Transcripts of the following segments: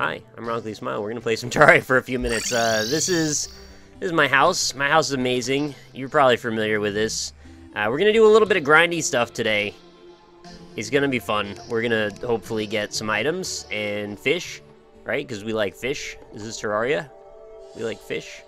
Hi, I'm Rockleesmile. We're gonna play some Terraria for a few minutes. This is my house. My house is amazing. You're probably familiar with this. We're gonna do a little bit of grindy stuff today. It's gonna be fun. We're gonna hopefully get some items and fish, right? Because we like fish. This is Terraria. We like fish.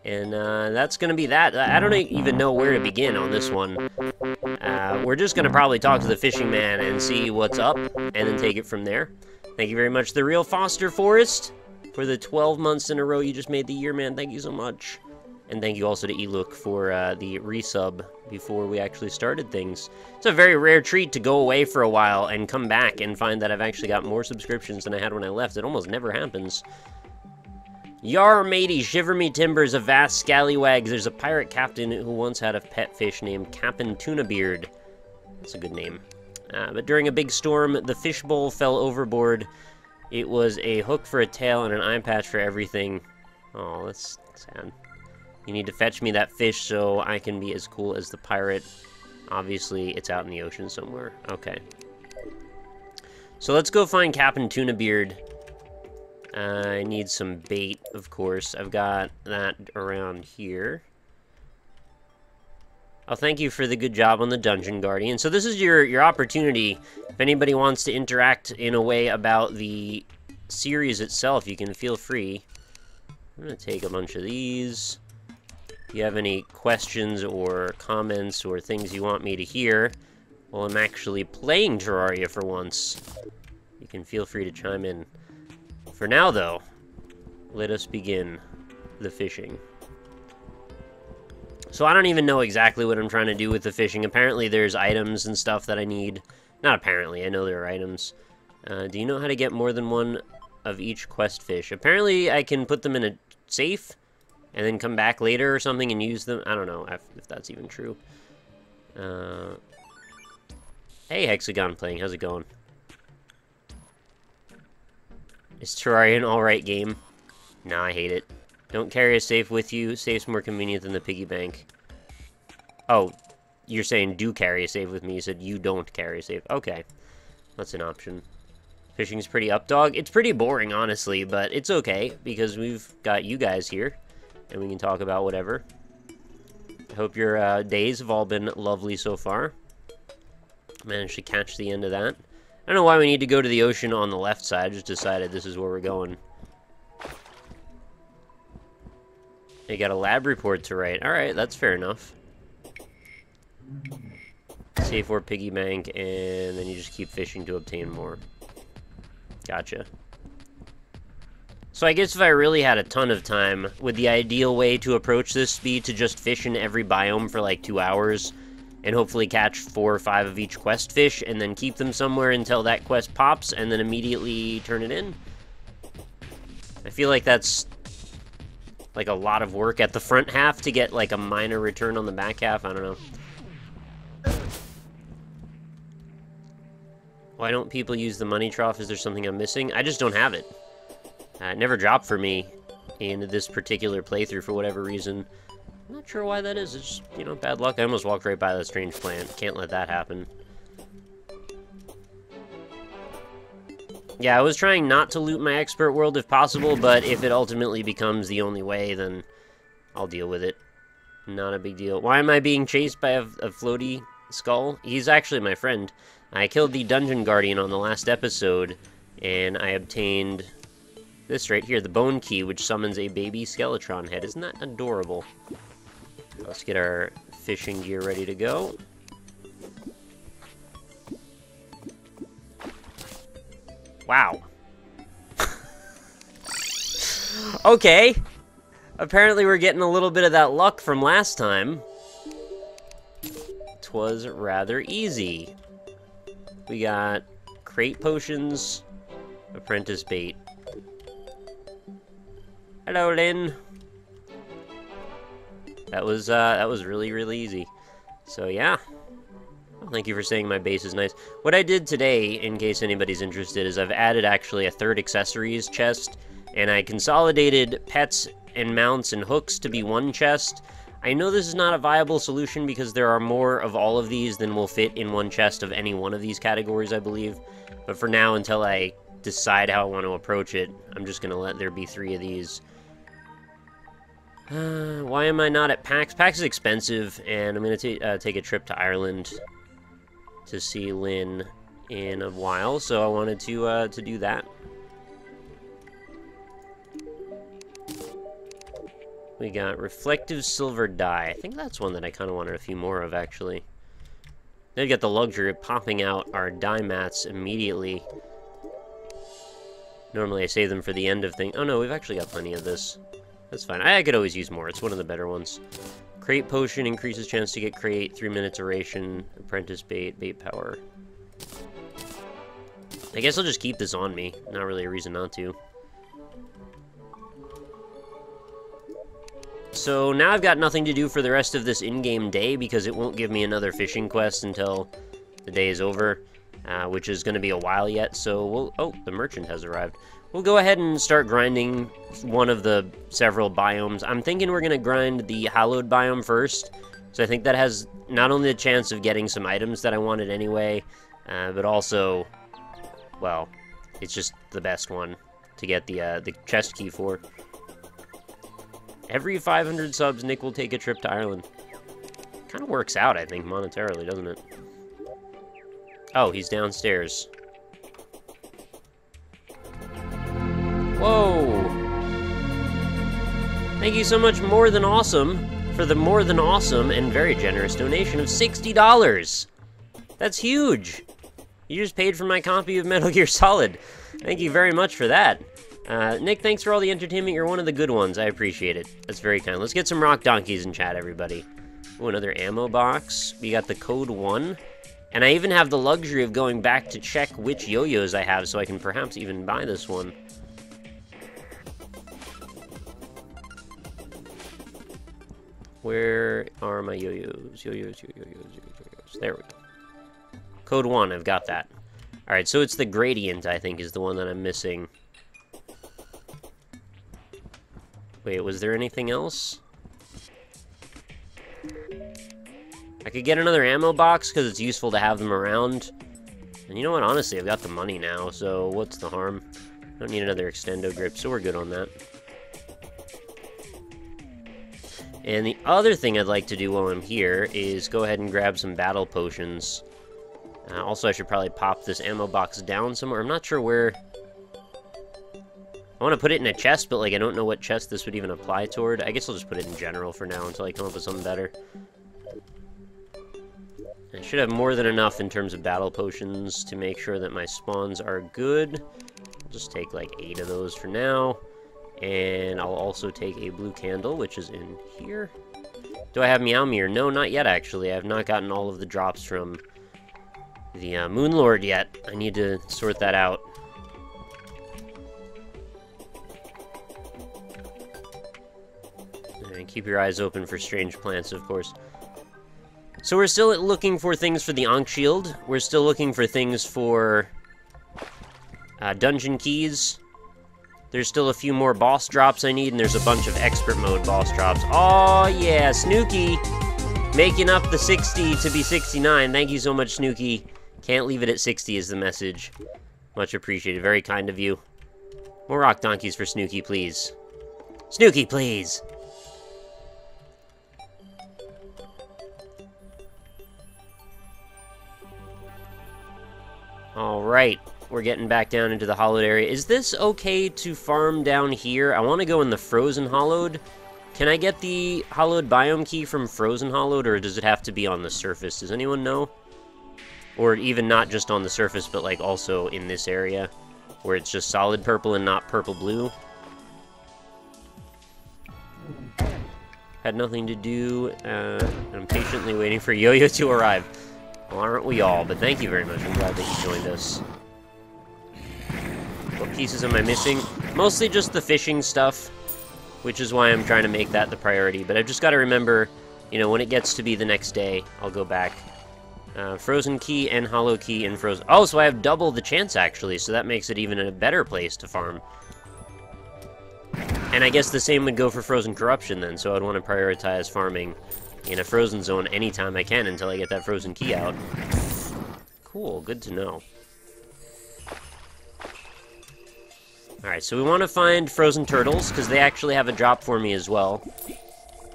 And that's gonna be that. I don't even know where to begin on this one. We're just gonna probably talk to the fishing man and see what's up, and then take it from there. Thank you very much, The Real Foster Forest, for the 12 months in a row you just made the year, man. Thank you so much. And thank you also to Elook for the resub before we actually started things. It's a very rare treat to go away for a while and come back and find that I've actually got more subscriptions than I had when I left. It almost never happens. Yar matey, shiver me timbers, a vast scallywags. There's a pirate captain who once had a pet fish named Cap'n Tunabeard. That's a good name. But during a big storm, the fishbowl fell overboard. It was a hook for a tail and an eye patch for everything. Oh, that's sad. You need to fetch me that fish so I can be as cool as the pirate. Obviously, it's out in the ocean somewhere. Okay. So let's go find Cap'n Tunabeard. I need some bait, of course. I've got that around here. Oh, thank you for the good job on the Dungeon Guardian. So this is your opportunity. If anybody wants to interact in a way about the series itself, you can feel free. I'm going to take a bunch of these. If you have any questions or comments or things you want me to hear while I'm actually playing Terraria for once, you can feel free to chime in. For now, though, let us begin the fishing. So I don't even know exactly what I'm trying to do with the fishing. Apparently there's items and stuff that I need. Not apparently, I know there are items. Do you know how to get more than one of each quest fish? Apparently I can put them in a safe and then come back later or something and use them. I don't know if that's even true. Hey, Hexagon playing, how's it going? Is Terraria an alright game? Nah, I hate it. Don't carry a safe with you. Safe's more convenient than the piggy bank. Oh, you're saying do carry a safe with me. You said you don't carry a safe. Okay. That's an option. Fishing's pretty up, dog. It's pretty boring, honestly, but it's okay because we've got you guys here and we can talk about whatever. I hope your days have all been lovely so far. Managed to catch the end of that. I don't know why we need to go to the ocean on the left side. I just decided this is where we're going. You got a lab report to write. Alright, that's fair enough. Save for piggy bank, and then you just keep fishing to obtain more. Gotcha. So I guess if I really had a ton of time, would the ideal way to approach this be to just fish in every biome for like 2 hours, and hopefully catch 4 or 5 of each quest fish, and then keep them somewhere until that quest pops, and then immediately turn it in? I feel like that's like a lot of work at the front half to get like a minor return on the back half. I don't know. Why don't people use the money trough? Is there something I'm missing? I just don't have it. It never dropped for me in this particular playthrough for whatever reason. I'm not sure why that is. It's just, you know, bad luck. I almost walked right by that strange plant. Can't let that happen. Yeah, I was trying not to loot my expert world if possible, but if it ultimately becomes the only way, then I'll deal with it. Not a big deal. Why am I being chased by a floaty skull? He's actually my friend. I killed the Dungeon Guardian on the last episode, and I obtained this right here, the Bone Key, which summons a baby Skeletron head. Isn't that adorable? Let's get our fishing gear ready to go. Wow. Okay. Apparently we're getting a little bit of that luck from last time. 'Twas rather easy. We got crate potions, apprentice bait. Hello, Lynn. That was really, really easy. So yeah. Thank you for saying my base is nice. What I did today, in case anybody's interested, is I've added actually a third accessories chest, and I consolidated pets and mounts and hooks to be one chest. I know this is not a viable solution because there are more of all of these than will fit in one chest of any one of these categories, I believe. But for now, until I decide how I want to approach it. I'm just going to let there be 3 of these. Why am I not at PAX? PAX is expensive, and I'm going to take a trip to Ireland to see Lynn in a while, so I wanted to do that. We got reflective silver dye. I think that's one that I kind of wanted a few more of, actually. They've got the luxury of popping out our dye mats immediately. Normally I save them for the end of things. Oh no, we've actually got plenty of this. That's fine. I could always use more. It's one of the better ones. Crate potion increases chance to get crate. 3-minute duration. Apprentice bait. Bait power. I guess I'll just keep this on me. Not really a reason not to. So now I've got nothing to do for the rest of this in-game day because it won't give me another fishing quest until the day is over, which is going to be a while yet. So we'll... Oh, the merchant has arrived. We'll go ahead and start grinding one of the several biomes. I'm thinking we're going to grind the hallowed biome first. So I think that has not only the chance of getting some items that I wanted anyway, but also, well, it's just the best one to get the chest key for. Every 500 subs, Nick will take a trip to Ireland. Kind of works out, I think, monetarily, doesn't it? Oh, he's downstairs. Whoa! Thank you so much, More Than Awesome, for the more than awesome and very generous donation of $60. That's huge! You just paid for my copy of Metal Gear Solid. Thank you very much for that. Nick, thanks for all the entertainment. You're one of the good ones. I appreciate it. That's very kind. Let's get some rock donkeys in chat, everybody. Oh, another ammo box. We got the code 1. And I even have the luxury of going back to check which yo-yos I have so I can perhaps even buy this one. Where are my yo-yos? Yo-yos. There we go. Code 1, I've got that. Alright, so it's the gradient, I think, is the one that I'm missing. Wait, was there anything else? I could get another ammo box because it's useful to have them around. And you know what? Honestly, I've got the money now, so what's the harm? I don't need another extendo grip, so we're good on that. And the other thing I'd like to do while I'm here is go ahead and grab some battle potions. Also, I should probably pop this ammo box down somewhere. I'm not sure where... I want to put it in a chest, but, like, I don't know what chest this would even apply toward. I guess I'll just put it in general for now until I come up with something better. I should have more than enough in terms of battle potions to make sure that my spawns are good. I'll just take, like, 8 of those for now. And I'll also take a blue candle, which is in here. Do I have Meowmere? No, not yet, actually. I have not gotten all of the drops from the Moon Lord yet. I need to sort that out. And keep your eyes open for strange plants, of course. So we're still looking for things for the Ankh Shield. We're still looking for things for dungeon keys. There's still a few more boss drops I need, and there's a bunch of expert mode boss drops. Oh yeah, Snooky! Making up the 60 to be 69. Thank you so much, Snooky. Can't leave it at 60 is the message. Much appreciated. Very kind of you. More rock donkeys for Snooky, please. Snooky, please! Alright, we're getting back down into the hollowed area. Is this okay to farm down here? I want to go in the frozen hollowed. Can I get the hollowed biome key from frozen hollowed, or does it have to be on the surface? Does anyone know? Or even not just on the surface, but like also in this area, where it's just solid purple and not purple blue? Had nothing to do, I'm patiently waiting for Yo-Yo to arrive. Well, aren't we all? But thank you very much. I'm glad that you joined us. What pieces am I missing? Mostly just the fishing stuff, which is why I'm trying to make that the priority. But I've just got to remember, you know, when it gets to be the next day, I'll go back. Frozen key and hollow key and frozen... Oh, so I have double the chance, actually, so that makes it even a better place to farm. And I guess the same would go for frozen corruption, then, so I'd want to prioritize farming in a frozen zone anytime I can until I get that frozen key out. Cool, good to know. Alright, so we want to find frozen turtles, because they actually have a drop for me as well.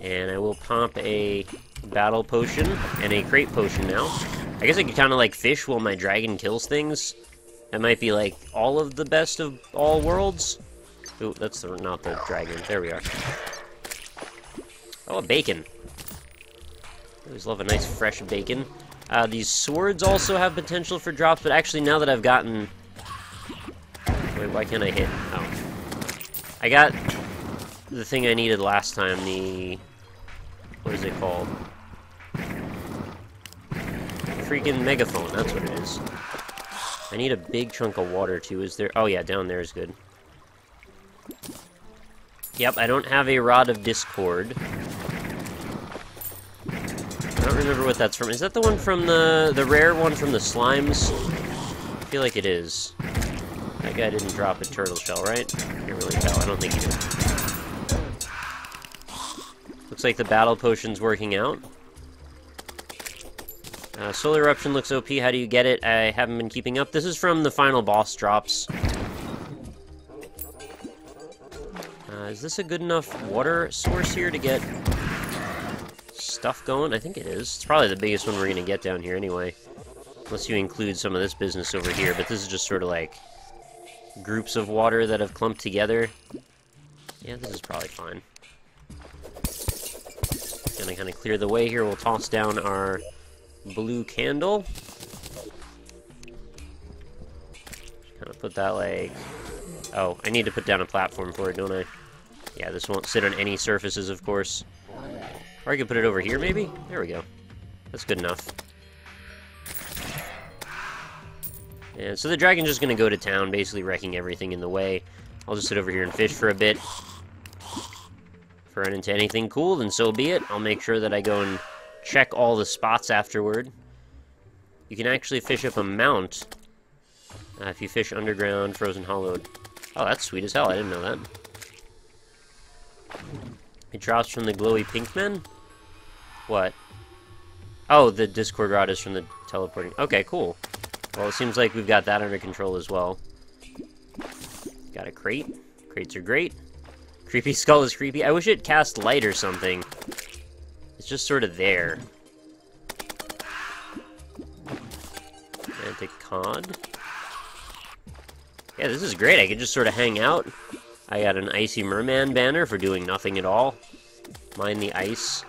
And I will pump a battle potion and a crate potion now. I guess I could kind of like fish while my dragon kills things. That might be like all of the best of all worlds. Ooh, that's not the dragon. There we are. Oh, a bacon. I always love a nice fresh bacon. These swords also have potential for drops, but actually now that I've gotten... Wait, why can't I hit? Oh. I got the thing I needed last time, the... What is it called? Freaking megaphone, that's what it is. I need a big chunk of water too, is there? Oh yeah, down there is good. Yep, I don't have a Rod of Discord. I don't remember what that's from. Is that the one from the rare one from the slimes? I feel like it is. That guy didn't drop a turtle shell, right? Can't really tell. I don't think he did. Looks like the battle potion's working out. Solar Eruption looks OP. How do you get it? I haven't been keeping up. This is from the final boss drops. Is this a good enough water source here to get stuff going? I think it is. It's probably the biggest one we're going to get down here anyway. Unless you include some of this business over here. But this is just sort of like groups of water that have clumped together. Yeah, this is probably fine. Gonna kind of clear the way here. We'll toss down our blue candle. Kind of put that like... Oh, I need to put down a platform for it, don't I? Yeah, this won't sit on any surfaces, of course. Or I could put it over here, maybe? There we go. That's good enough. And so the dragon's just gonna go to town, basically wrecking everything in the way. I'll just sit over here and fish for a bit. If I run into anything cool, then so be it. I'll make sure that I go and check all the spots afterward. You can actually fish up a mount if you fish underground, frozen hollowed. Oh, that's sweet as hell. I didn't know that. It drops from the glowy pink men? What? Oh, the Discord rod is from the teleporting. Okay, cool. Well, it seems like we've got that under control as well. Got a crate. Crates are great. Creepy skull is creepy. I wish it cast light or something. It's just sort of there. Atlantic cod. Yeah, this is great. I could just sort of hang out. I got an Icy Merman banner for doing nothing at all. Mine the ice.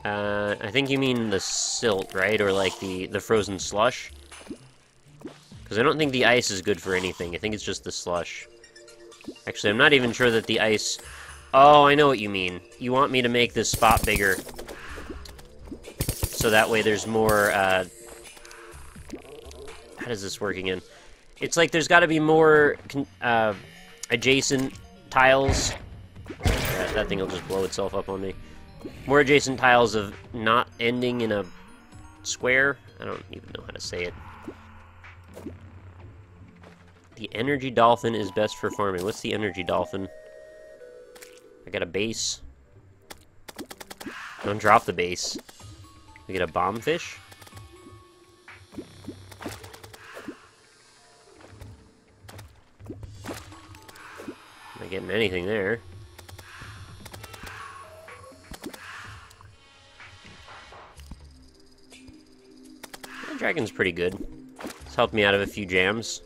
I think you mean the silt, right? Or like the frozen slush. Because I don't think the ice is good for anything. I think it's just the slush. Actually, I'm not even sure that the ice... Oh, I know what you mean. You want me to make this spot bigger. So that way there's more... How does this work again? It's like there's got to be more adjacent tiles. Yeah, that thing will just blow itself up on me. More adjacent tiles of not ending in a square. I don't even know how to say it. The energy dolphin is best for farming. What's the energy dolphin? I got a base. Don't drop the base. We get a bomb fish. Not getting anything there. The dragon's pretty good. It's helped me out of a few jams.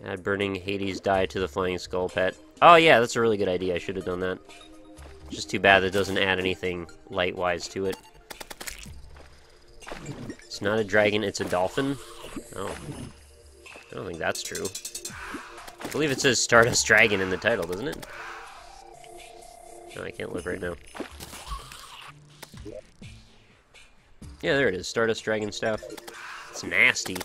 Add burning Hades dye to the flying skull pet. Oh yeah, that's a really good idea. I should have done that. Just too bad that doesn't add anything light-wise to it. It's not a dragon, it's a dolphin. Oh. I don't think that's true. I believe it says Stardust Dragon in the title, doesn't it? No, I can't look right now. Yeah, there it is. Stardust Dragon Staff. It's nasty.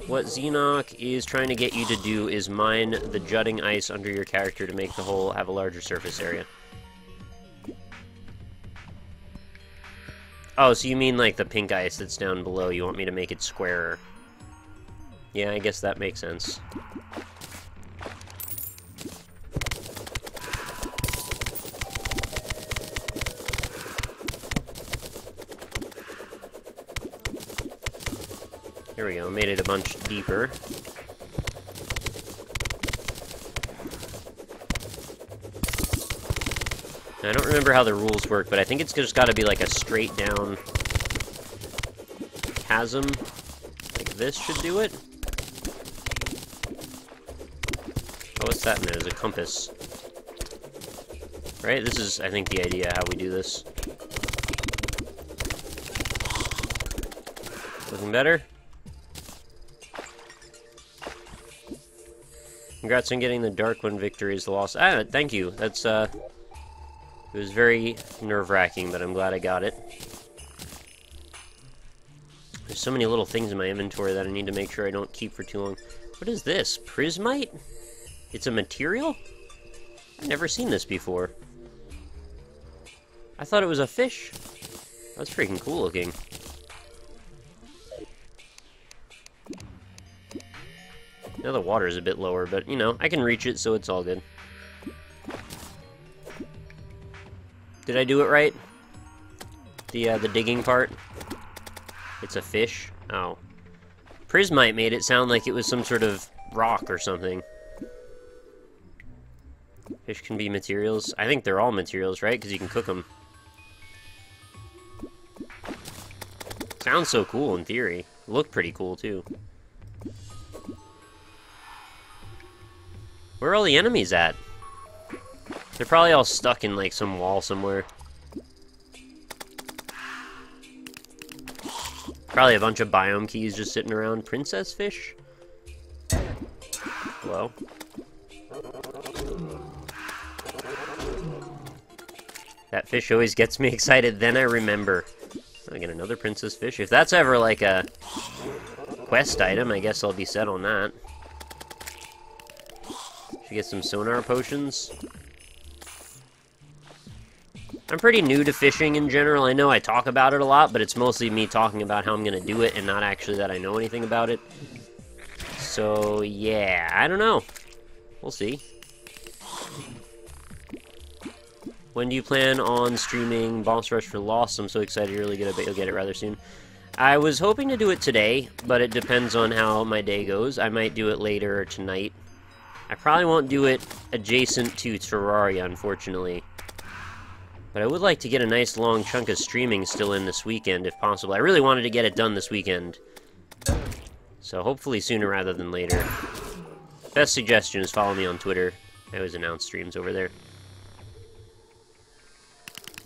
What Xenoc is trying to get you to do is mine the jutting ice under your character to make the hole have a larger surface area. Oh, so you mean like the pink ice that's down below, you want me to make it squarer. Yeah, I guess that makes sense. There we go, made it a bunch deeper. Now, I don't remember how the rules work, but I think it's just gotta be like a straight down chasm. Like this should do it. Oh, what's that in there? There's a compass. Right? This is, I think, the idea how we do this. Looking better? Congrats on getting the Dark One victories lost. Ah, thank you. That's, it was very nerve-wracking, but I'm glad I got it. There's so many little things in my inventory that I need to make sure I don't keep for too long. What is this? Prismite? It's a material? I've never seen this before. I thought it was a fish. That's freaking cool looking. Now the water is a bit lower, but, you know, I can reach it, so it's all good. Did I do it right? The digging part? It's a fish? Oh. Prismite made it sound like it was some sort of rock or something. Fish can be materials. I think they're all materials, right? Because you can cook them. Sounds so cool in theory. Look pretty cool, too. Where are all the enemies at? They're probably all stuck in, like, some wall somewhere. Probably a bunch of biome keys just sitting around. Princess fish? Hello? That fish always gets me excited, then I remember. I get another princess fish. If that's ever, like, a quest item, I guess I'll be set on that. Should get some sonar potions. I'm pretty new to fishing in general. I know I talk about it a lot, but it's mostly me talking about how I'm going to do it and not actually that I know anything about it. So, yeah, I don't know. We'll see. When do you plan on streaming Boss Rush for Lost? I'm so excited you'll really get you'll get it rather soon. I was hoping to do it today, but it depends on how my day goes. I might do it later or tonight. I probably won't do it adjacent to Terraria, unfortunately. But I would like to get a nice long chunk of streaming still in this weekend, if possible. I really wanted to get it done this weekend. So hopefully sooner rather than later. Best suggestion is follow me on Twitter. I always announce streams over there.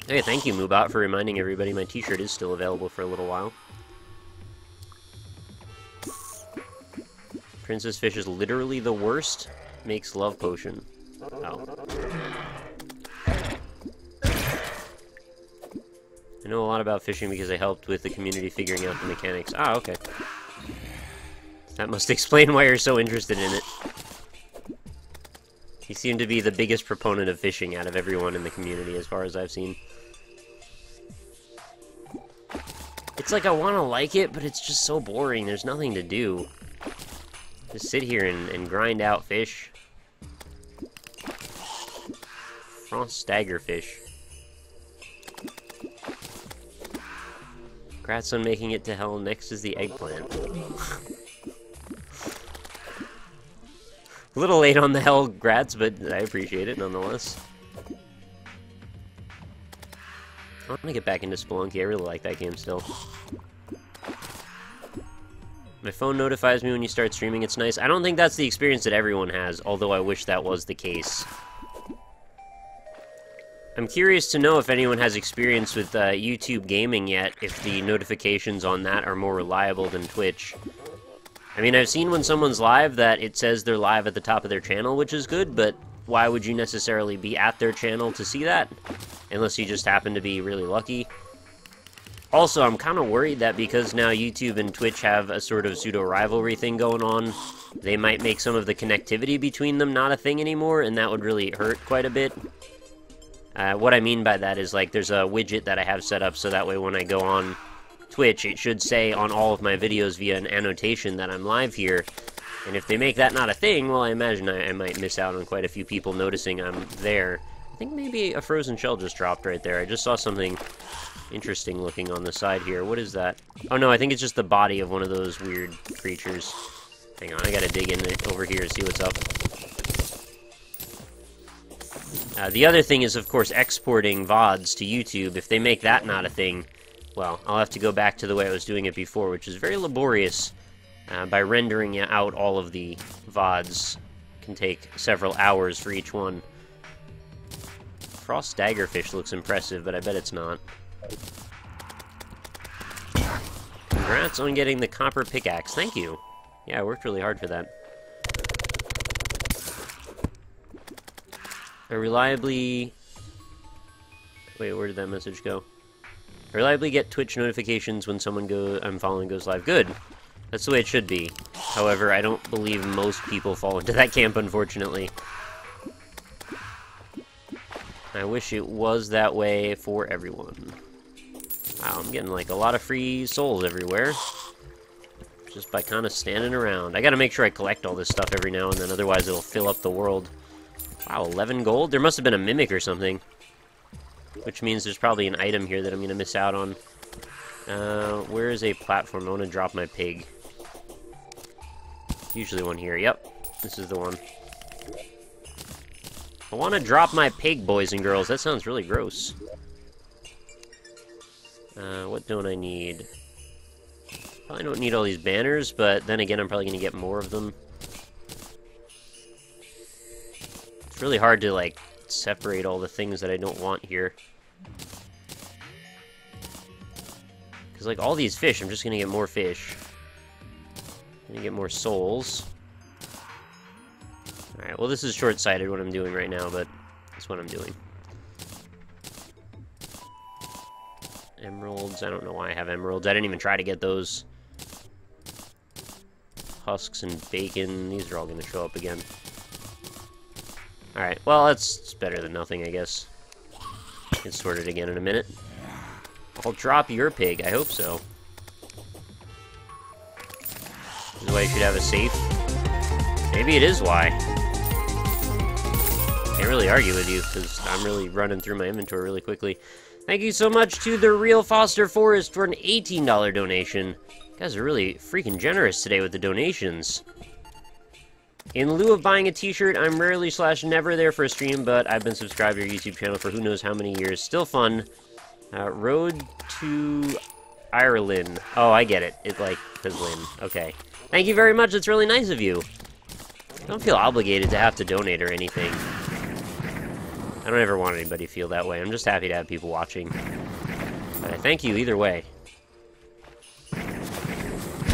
Hey, thank you, Moobot, for reminding everybody my t-shirt is still available for a little while. Princess Fish is literally the worst. Makes love potion. Oh. I know a lot about fishing because I helped with the community figuring out the mechanics. Ah, okay. That must explain why you're so interested in it. You seem to be the biggest proponent of fishing out of everyone in the community, as far as I've seen. It's like I want to like it, but it's just so boring. There's nothing to do. Just sit here and grind out fish. Frost staggerfish. Congrats on making it to hell. Next is the eggplant. A little late on the hell grats, but I appreciate it nonetheless. I want to get back into Spelunky. I really like that game still. My phone notifies me when you start streaming. It's nice. I don't think that's the experience that everyone has, although I wish that was the case. I'm curious to know if anyone has experience with YouTube gaming yet, if the notifications on that are more reliable than Twitch. I mean, I've seen when someone's live that it says they're live at the top of their channel, which is good, but why would you necessarily be at their channel to see that? Unless you just happen to be really lucky. Also, I'm kind of worried that because now YouTube and Twitch have a sort of pseudo-rivalry thing going on, they might make some of the connectivity between them not a thing anymore, and that would really hurt quite a bit. What I mean by that is, like, there's a widget that I have set up so that way when I go on Twitch, it should say on all of my videos via an annotation that I'm live here. And if they make that not a thing, well, I imagine I might miss out on quite a few people noticing I'm there. I think maybe a frozen shell just dropped right there. I just saw something interesting looking on the side here. What is that? Oh no, I think it's just the body of one of those weird creatures. Hang on, I gotta dig in over here and see what's up. The other thing is, of course, exporting VODs to YouTube. If they make that not a thing, well, I'll have to go back to the way I was doing it before, which is very laborious. By rendering out all of the VODs, it can take several hours for each one. Frost daggerfish looks impressive, but I bet it's not. Congrats on getting the copper pickaxe. Thank you. Yeah, I worked really hard for that. I reliably... Wait, where did that message go? I reliably get Twitch notifications when someone I'm following goes live. Good. That's the way it should be. However, I don't believe most people fall into that camp, unfortunately. I wish it was that way for everyone. Wow, I'm getting like a lot of free souls everywhere. Just by kind of standing around. I gotta make sure I collect all this stuff every now and then, otherwise it'll fill up the world. Wow, 11 gold? There must have been a mimic or something. Which means there's probably an item here that I'm gonna miss out on. Where is a platform? I want to drop my pig. Usually one here. Yep, this is the one. I want to drop my pig, boys and girls. That sounds really gross. What don't I need? Probably don't need all these banners, but then again, I'm probably going to get more of them. It's really hard to, like, separate all the things that I don't want here. Because, like, all these fish, I'm just going to get more fish. I'm going to get more souls. Alright, well, this is short-sighted what I'm doing right now, but that's what I'm doing. Emeralds. I don't know why I have emeralds. I didn't even try to get those. Husks and bacon. These are all going to show up again. Alright, well, that's better than nothing, I guess. Get sorted again in a minute. I'll drop your pig. I hope so. This is why you should have a safe. Maybe it is why. Can't really argue with you, because I'm really running through my inventory really quickly. Thank you so much to The Real Foster Forest for an $18 donation. You guys are really freaking generous today with the donations. In lieu of buying a t-shirt, I'm rarely / never there for a stream, but I've been subscribed to your YouTube channel for who knows how many years. Still fun. Road to Ireland. Oh, I get it. It, like, says Lynn. Okay. Thank you very much. It's really nice of you. I don't feel obligated to have to donate or anything. I don't ever want anybody to feel that way. I'm just happy to have people watching. But I thank you either way.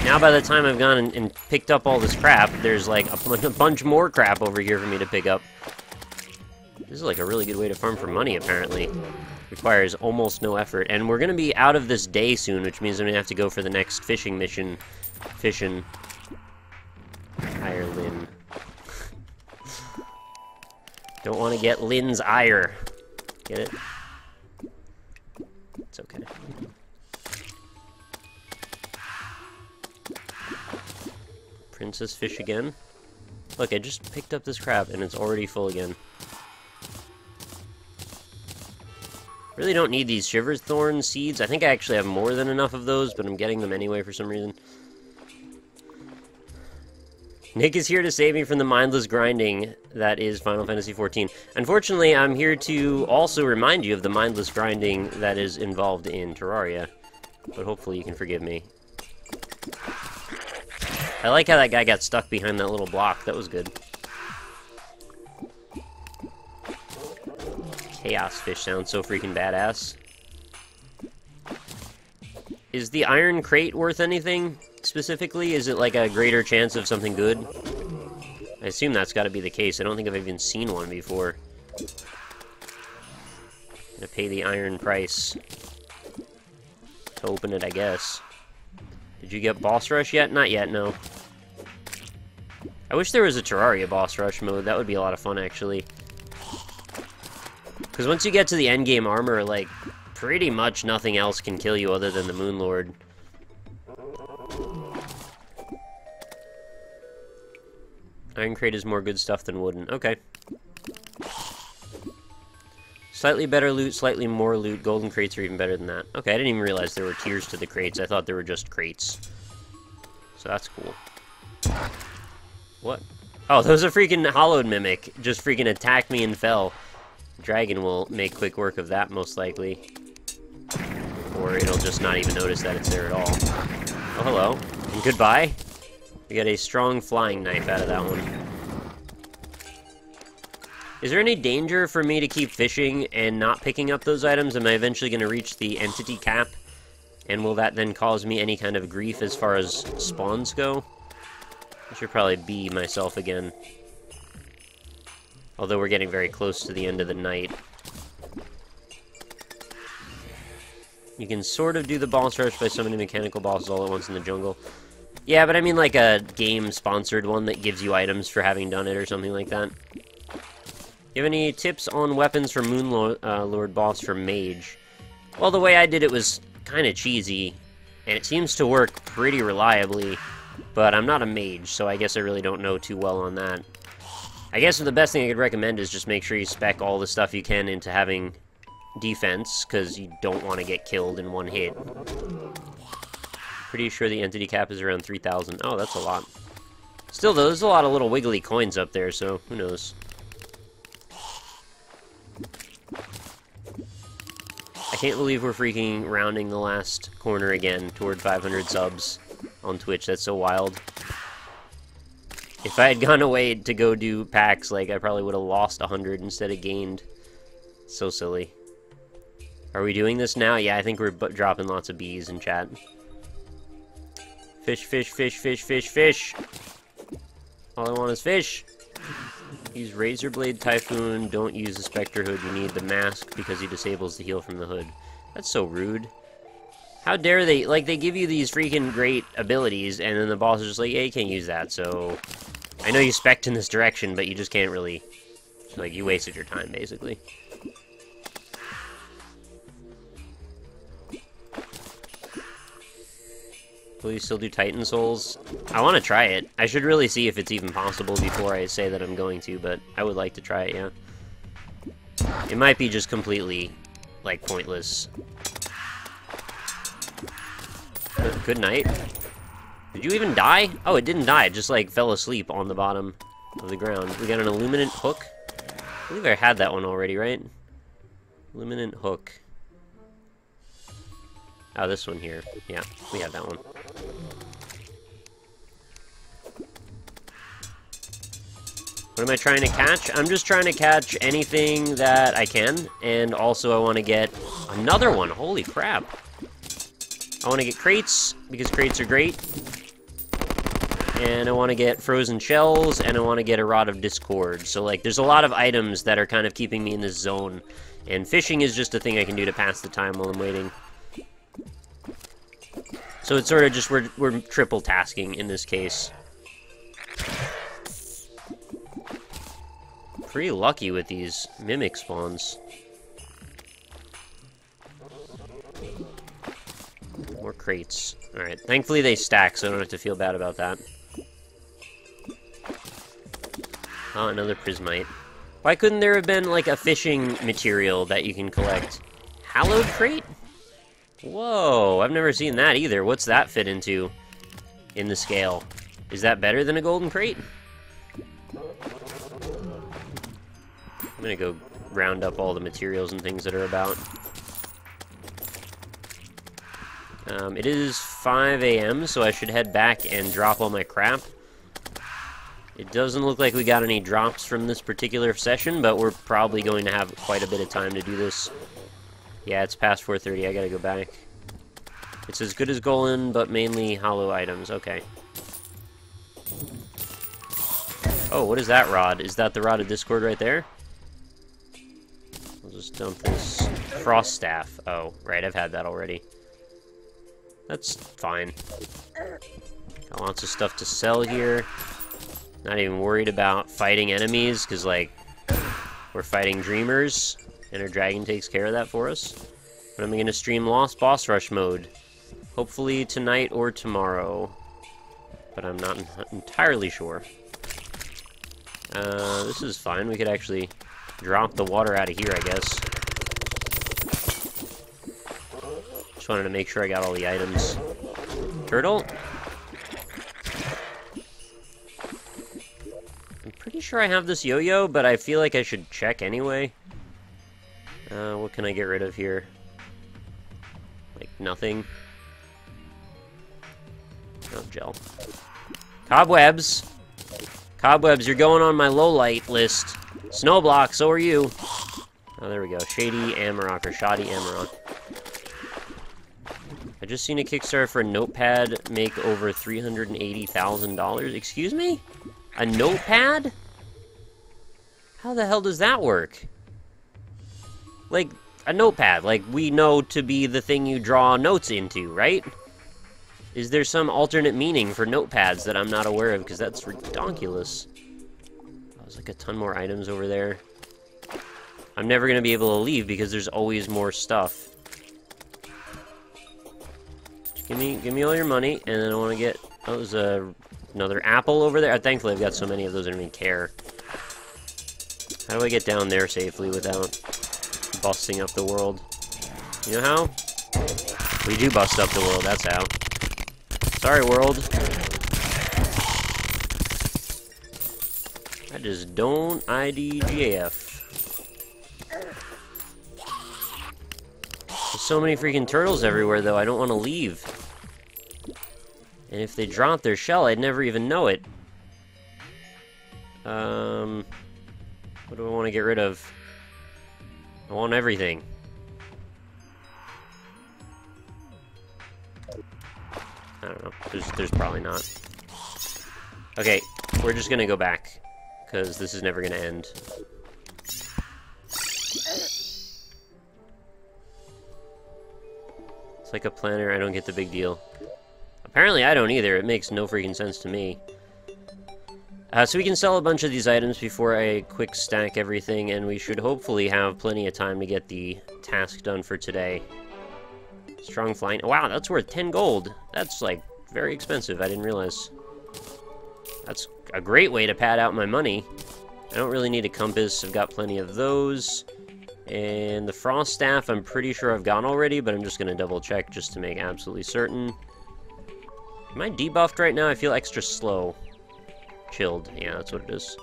Now by the time I've gone and picked up all this crap, there's like a bunch more crap over here for me to pick up. This is like a really good way to farm for money, apparently. Requires almost no effort. And we're going to be out of this day soon, which means I'm going to have to go for the next fishing mission. Fishing. Ireland. Don't want to get Lynn's ire. Get it? It's okay. Princess fish again. Look, I just picked up this crab and it's already full again. Really don't need these shiver thorn seeds. I think I actually have more than enough of those, but I'm getting them anyway for some reason. Nick is here to save me from the mindless grinding that is Final Fantasy XIV. Unfortunately, I'm here to also remind you of the mindless grinding that is involved in Terraria. But hopefully you can forgive me. I like how that guy got stuck behind that little block. That was good. Chaos fish sounds so freaking badass. Is the iron crate worth anything? Specifically, is it like a greater chance of something good? I assume that's got to be the case. I don't think I've even seen one before. Gonna pay the iron price to open it, I guess. Did you get boss rush yet? Not yet, no. I wish there was a Terraria boss rush mode. That would be a lot of fun, actually. Because once you get to the endgame armor, like, pretty much nothing else can kill you other than the Moon Lord. Iron crate is more good stuff than wooden. Okay. Slightly better loot, slightly more loot. Golden crates are even better than that. Okay, I didn't even realize there were tiers to the crates. I thought there were just crates. So that's cool. What? Oh, those are freaking hollowed mimic. Just freaking attacked me and fell. Dragon will make quick work of that, most likely. Or it'll just not even notice that it's there at all. Oh, hello. And goodbye. We got a strong flying knife out of that one. Is there any danger for me to keep fishing and not picking up those items? Am I eventually going to reach the entity cap? And will that then cause me any kind of grief as far as spawns go? I should probably be myself again. Although we're getting very close to the end of the night. You can sort of do the boss rush by summoning mechanical bosses all at once in the jungle. Yeah, but I mean like a game-sponsored one that gives you items for having done it or something like that. You have any tips on weapons for Moon Lord boss for Mage? Well, the way I did it was kind of cheesy, and it seems to work pretty reliably, but I'm not a mage, so I guess I really don't know too well on that. I guess the best thing I could recommend is just make sure you spec all the stuff you can into having defense, because you don't want to get killed in one hit. Pretty sure the entity cap is around 3,000. Oh, that's a lot. Still, though, there's a lot of little wiggly coins up there, so who knows. I can't believe we're freaking rounding the last corner again toward 500 subs on Twitch. That's so wild. If I had gone away to go do packs, like, I probably would have lost 100 instead of gained. So silly. Are we doing this now? Yeah, I think we're dropping lots of bees in chat. Fish, fish, fish, fish, fish, fish! All I want is fish! Use Razor Blade Typhoon, don't use the Spectre Hood, you need the mask because he disables the heal from the hood. That's so rude. How dare they, like, they give you these freaking great abilities, and then the boss is just like, yeah, you can't use that, so... I know you spec'd in this direction, but you just can't really... So, like, you wasted your time, basically. Will you still do Titan Souls? I want to try it. I should really see if it's even possible before I say that I'm going to, but I would like to try it, yeah. It might be just completely, like, pointless. Good night. Did you even die? Oh, it didn't die. It just, like, fell asleep on the bottom of the ground. We got an Illuminant Hook. I believe I had that one already, right? Illuminant Hook. Oh, this one here. Yeah, we have that one. What am I trying to catch? I'm just trying to catch anything that I can, and also I want to get another one. Holy crap. I want to get crates, because crates are great. And I want to get frozen shells, and I want to get a Rod of Discord. So, like, there's a lot of items that are kind of keeping me in this zone. And fishing is just a thing I can do to pass the time while I'm waiting. So it's sort of just, we're triple tasking in this case. Pretty lucky with these mimic spawns. More crates. Alright, thankfully they stack, so I don't have to feel bad about that. Oh, another prismite. Why couldn't there have been, like, a fishing material that you can collect? Hallowed crate? Whoa, I've never seen that either. What's that fit into in the scale? Is that better than a golden crate? I'm gonna go round up all the materials and things that are about. It is 5 a.m., so I should head back and drop all my crap. It doesn't look like we got any drops from this particular session, but we're probably going to have quite a bit of time to do this. Yeah, it's past 4:30, I gotta go back. It's as good as Golan, but mainly hollow items, okay. Oh, what is that rod? Is that the Rod of Discord right there? I'll just dump this Frost Staff. Oh, right, I've had that already. That's fine. Got lots of stuff to sell here. Not even worried about fighting enemies, because, like, we're fighting Dreamers. And our dragon takes care of that for us. But I'm going to stream Lost Boss Rush mode. Hopefully tonight or tomorrow. But I'm not entirely sure. This is fine. We could actually drop the water out of here, I guess. Just wanted to make sure I got all the items. Turtle? I'm pretty sure I have this yo-yo, but I feel like I should check anyway. What can I get rid of here? Like, nothing. Oh, gel. Cobwebs! Cobwebs, you're going on my low-light list. Snowblock, so are you. Oh, there we go. Shady Amarok, or Shoddy Amarok. I just seen a Kickstarter for a notepad make over $380,000. Excuse me? A notepad? How the hell does that work? Like, a notepad, like we know to be the thing you draw notes into, right? Is there some alternate meaning for notepads that I'm not aware of? Because that's ridiculous. Oh, there's like a ton more items over there. I'm never going to be able to leave because there's always more stuff. Just give me all your money, and then I want to get... Oh, there's another apple over there. Thankfully, I've got so many of those I don't even care. How do I get down there safely without busting up the world? You know how? We do bust up the world, that's how. Sorry, world. I just don't IDGF. There's so many freaking turtles everywhere, though, I don't want to leave. And if they drop their shell, I'd never even know it. What do I want to get rid of? I want everything. I don't know. There's probably not. Okay, we're just gonna go back, because this is never gonna end. It's like a planner, I don't get the big deal. Apparently I don't either, it makes no freaking sense to me. So we can sell a bunch of these items before I quick stack everything, and we should hopefully have plenty of time to get the task done for today. Strong flying. Wow, that's worth 10 gold. That's, like, very expensive. I didn't realize. That's a great way to pad out my money. I don't really need a compass. I've got plenty of those. And the frost staff, I'm pretty sure I've got already, but I'm just going to double check just to make absolutely certain. Am I debuffed right now? I feel extra slow. Chilled. Yeah, that's what it is.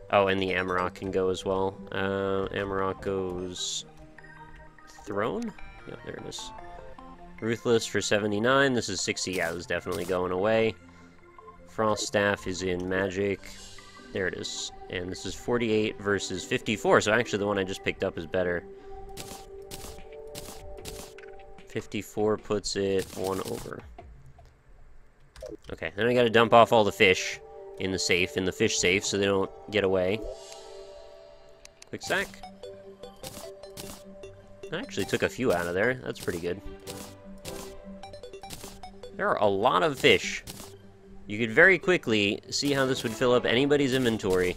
Oh, and the Amarok can go as well. Amarok goes... Throne? Yeah, there it is. Ruthless for 79. This is 60. Yeah, this is definitely going away. Frost Staff is in Magic. There it is. And this is 48 versus 54. So actually the one I just picked up is better. 54 puts it 1 over. Okay, then I gotta dump off all the fish in the safe, in the fish safe, so they don't get away. Quick sack. I actually took a few out of there. That's pretty good. There are a lot of fish. You could very quickly see how this would fill up anybody's inventory.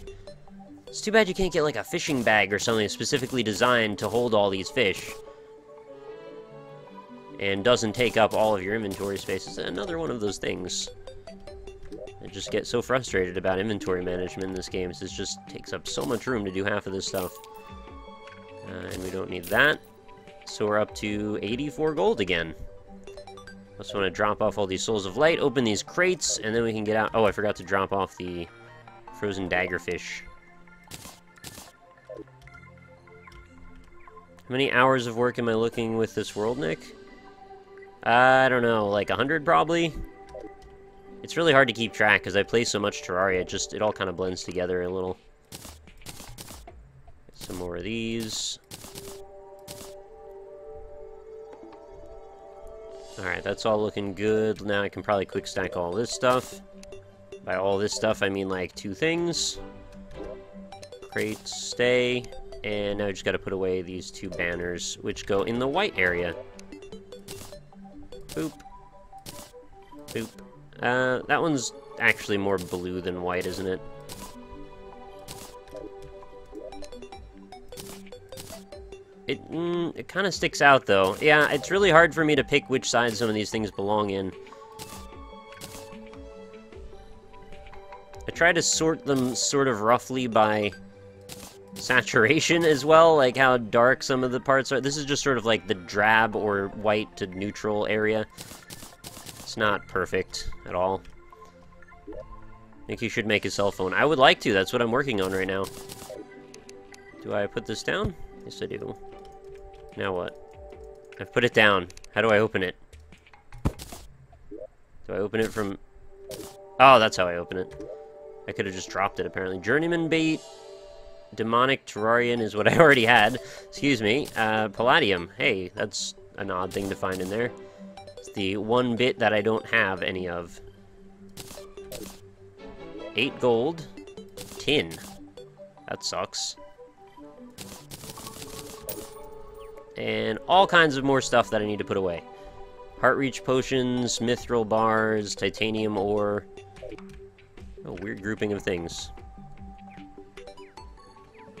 It's too bad you can't get like a fishing bag or something specifically designed to hold all these fish. And doesn't take up all of your inventory space. It's another one of those things. I just get so frustrated about inventory management in this game. It just takes up so much room to do half of this stuff. And we don't need that. So we're up to 84 gold again. I just want to drop off all these Souls of Light, open these crates, and then we can get out. Oh, I forgot to drop off the frozen daggerfish. How many hours of work am I looking with this world, Nick? I don't know, like 100 probably? It's really hard to keep track because I play so much Terraria, it all kind of blends together a little. Some more of these. Alright, that's all looking good. Now I can probably quick stack all this stuff. By all this stuff, I mean like 2 things. Crates, stay. And now I just gotta put away these 2 banners, which go in the white area. Boop. Boop. That one's actually more blue than white, isn't it? It kind of sticks out, though. Yeah, it's really hard for me to pick which side some of these things belong in. I try to sort them sort of roughly by saturation as well, like how dark some of the parts are. This is just sort of like the drab or white to neutral area. It's not perfect at all. I think you should make a cell phone. I would like to. That's what I'm working on right now. Do I put this down? Yes, I do. Now what? I've put it down. How do I open it? Do I open it from... Oh, that's how I open it. I could have just dropped it, apparently. Journeyman bait. Demonic Terrarian is what I already had. Excuse me. Palladium. Hey, that's an odd thing to find in there. It's the one bit that I don't have any of. 8 gold. Tin. That sucks. And all kinds of more stuff that I need to put away. Heart Reach potions, mithril bars, titanium ore. A weird grouping of things.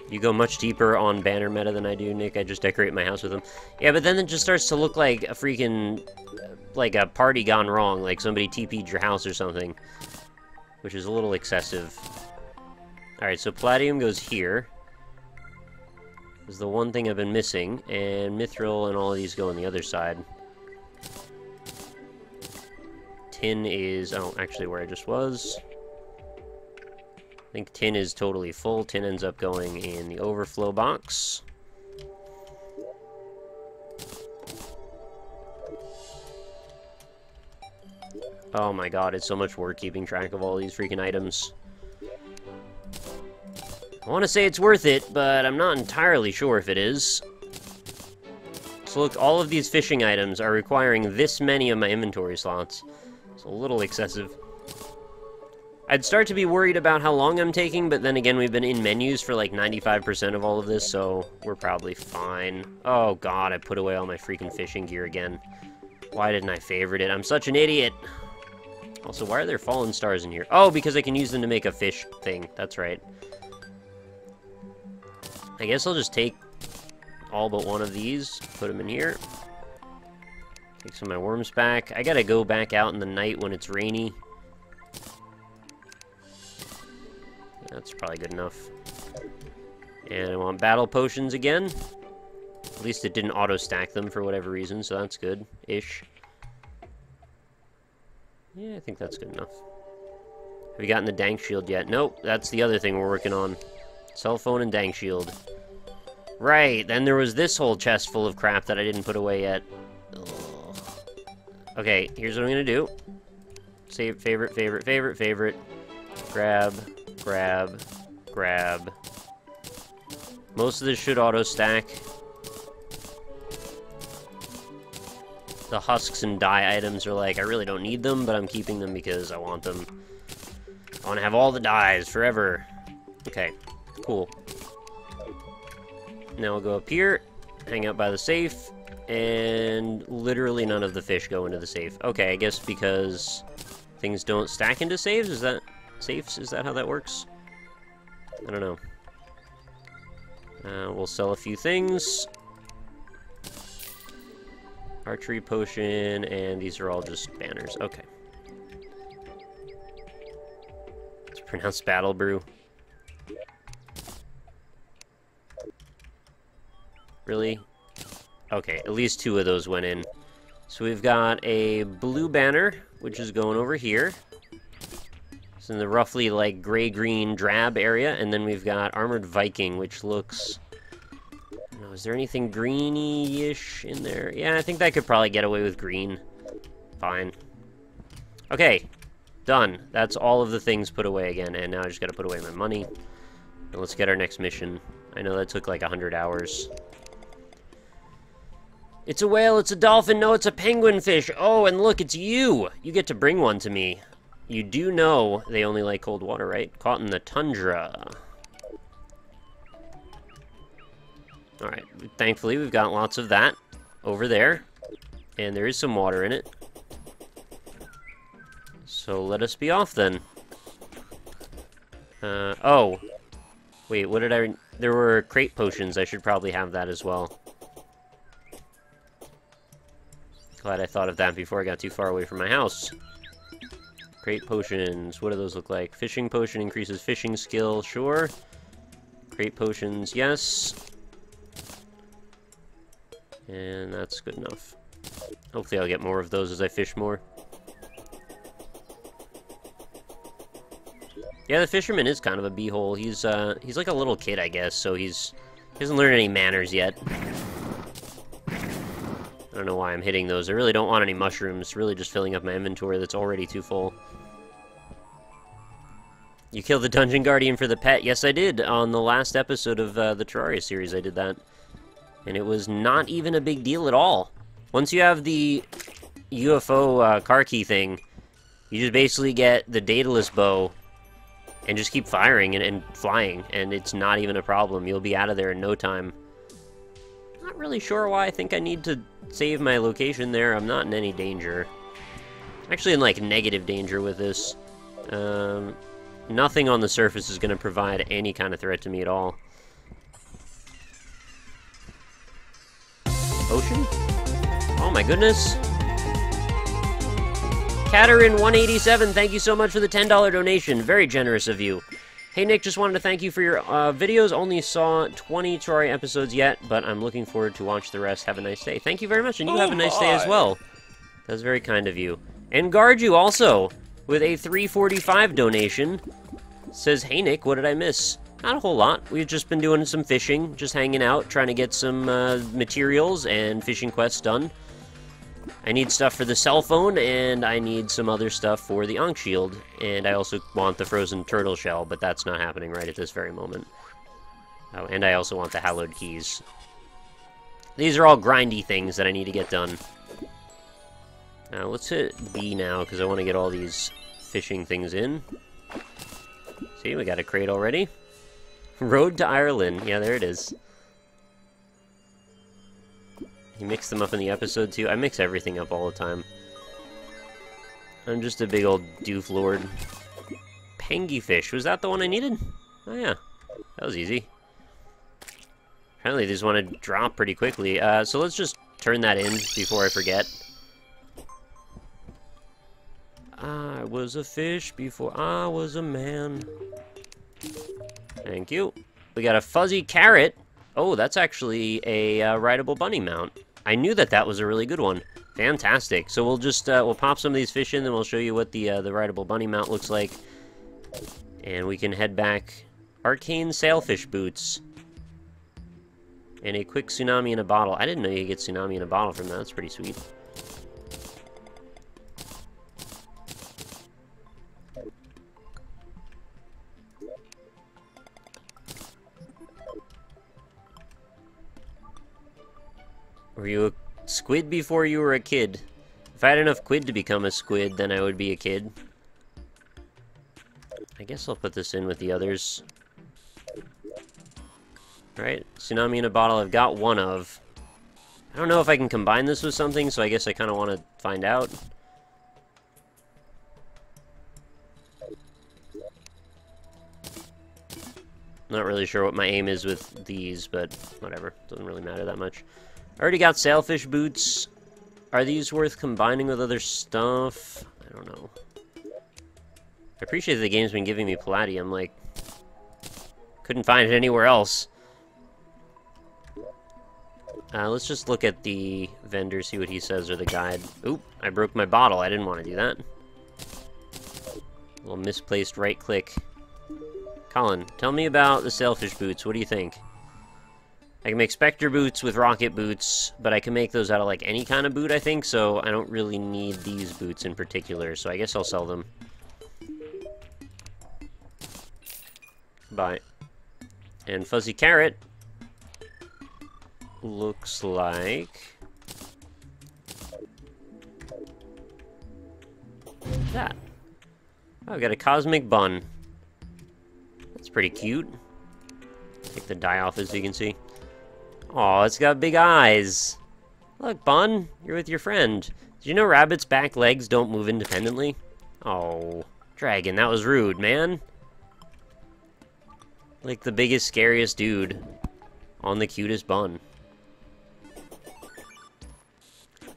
You go much deeper on banner meta than I do, Nick. I just decorate my house with them. Yeah, but then it just starts to look like a freaking... like a party gone wrong. Like somebody TP'd your house or something. Which is a little excessive. Alright, so Palladium goes here. Is the one thing I've been missing. And Mithril and all of these go on the other side. Tin is... oh, actually where I just was. I think tin is totally full. Tin ends up going in the overflow box. Oh my god, it's so much work keeping track of all these freaking items. I want to say it's worth it, but I'm not entirely sure if it is. So look, all of these fishing items are requiring this many of my inventory slots. It's a little excessive. I'd start to be worried about how long I'm taking, but then again, we've been in menus for like 95% of all of this, so we're probably fine. Oh god, I put away all my freaking fishing gear again. Why didn't I favorite it? I'm such an idiot! Also, why are there fallen stars in here? Oh, because I can use them to make a fish thing. That's right. I guess I'll just take all but one of these, put them in here. Take some of my worms back. I gotta go back out in the night when it's rainy. That's probably good enough. And I want battle potions again. At least it didn't auto-stack them for whatever reason, so that's good-ish. Yeah, I think that's good enough. Have you gotten the dank shield yet? Nope, that's the other thing we're working on. Cell phone and dank shield. Right, then there was this whole chest full of crap that I didn't put away yet. Ugh. Okay, here's what I'm gonna do. Save, favorite, favorite, favorite, favorite. Grab, grab, grab. Most of this should auto-stack. The husks and dye items are like, I really don't need them, but I'm keeping them because I want them. I want to have all the dyes forever. Okay, cool. Now we'll go up here, hang out by the safe, and literally none of the fish go into the safe. Okay, I guess because things don't stack into saves? Is that safes? Is that how that works? I don't know. We'll sell a few things. Archery potion, and these are all just banners. Okay. It's pronounced battle brew. Really? Okay, at least 2 of those went in. So we've got a blue banner, which is going over here. It's in the roughly, like, gray-green drab area, and then we've got Armored Viking, which looks... is there anything greeny-ish in there? Yeah, I think that could probably get away with green. Fine. Okay, done. That's all of the things put away again, and now I just gotta put away my money. And let's get our next mission. I know that took like 100 hours. It's a whale, it's a dolphin, no, it's a penguin fish. Oh, and look, it's you! You get to bring one to me. You do know they only like cold water, right? Caught in the tundra. Alright, thankfully we've got lots of that over there. And there is some water in it. So let us be off then. Oh. Wait, what did I... There were crate potions, I should probably have that as well. Glad I thought of that before I got too far away from my house. Crate potions, what do those look like? Fishing potion increases fishing skill, sure. Great potions, yes. And that's good enough. Hopefully I'll get more of those as I fish more. Yeah, the fisherman is kind of a beehole. He's like a little kid, I guess, so he hasn't learned any manners yet. I don't know why I'm hitting those. I really don't want any mushrooms. Really just filling up my inventory that's already too full. You killed the Dungeon Guardian for the pet? Yes, I did. On the last episode of the Terraria series, I did that. And it was not even a big deal at all. Once you have the UFO car key thing, you just basically get the Daedalus bow and just keep firing and flying, and it's not even a problem. You'll be out of there in no time. Not really sure why I think I need to save my location there. I'm not in any danger. I'm actually in, like, negative danger with this. Nothing on the surface is going to provide any kind of threat to me at all. Ocean? Oh my goodness. Katerin187, thank you so much for the $10 donation. Very generous of you. Hey Nick, just wanted to thank you for your videos. Only saw 20 Terraria episodes yet, but I'm looking forward to watch the rest. Have a nice day. Thank you very much, and you have a nice day as well. That was very kind of you. And Garju also, with a $3.45 donation, says, hey Nick, what did I miss? Not a whole lot. We've just been doing some fishing, just hanging out, trying to get some materials and fishing quests done. I need stuff for the cell phone, and I need some other stuff for the Ankh Shield, and I also want the frozen turtle shell, but that's not happening right at this very moment. Oh, and I also want the hallowed keys. These are all grindy things that I need to get done. Now, let's hit B now, because I want to get all these fishing things in. See, we got a crate already. Road to Ireland. Yeah, there it is. You mix them up in the episode, too. I mix everything up all the time. I'm just a big old dooflord. Pengy fish. Was that the one I needed? Oh, yeah. That was easy. Apparently, these want to drop pretty quickly. So let's just turn that in before I forget. I was a fish before I was a man. Thank you. We got a fuzzy carrot. Oh, that's actually a rideable bunny mount. I knew that that was a really good one. Fantastic. So we'll just we'll pop some of these fish in, and we'll show you what the rideable bunny mount looks like, and we can head back. Arcane sailfish boots and a quick tsunami in a bottle. I didn't know you could get tsunami in a bottle from that. That's pretty sweet. Were you a squid before you were a kid? If I had enough quid to become a squid, then I would be a kid. I guess I'll put this in with the others. Alright, tsunami in a bottle I've got one of. I don't know if I can combine this with something, so I guess I kind of want to find out. Not really sure what my aim is with these, but whatever. Doesn't really matter that much. I already got sailfish boots. Are these worth combining with other stuff? I don't know. I appreciate the game's been giving me palladium, like, couldn't find it anywhere else. Let's just look at the vendor, see what he says, or the guide. Oop, I broke my bottle. I didn't want to do that. A little misplaced right click. Colin, tell me about the sailfish boots. What do you think? I can make Spectre boots with rocket boots, but I can make those out of, like, any kind of boot, I think, so I don't really need these boots in particular, so I guess I'll sell them. Bye. And Fuzzy Carrot looks like that. Oh, I've got a cosmic bun. That's pretty cute. Take the dye off as you can see. Aw, it's got big eyes. Look, Bun, you're with your friend. Did you know rabbits' back legs don't move independently? Oh, Dragon, that was rude, man. Like the biggest, scariest dude on the cutest bun.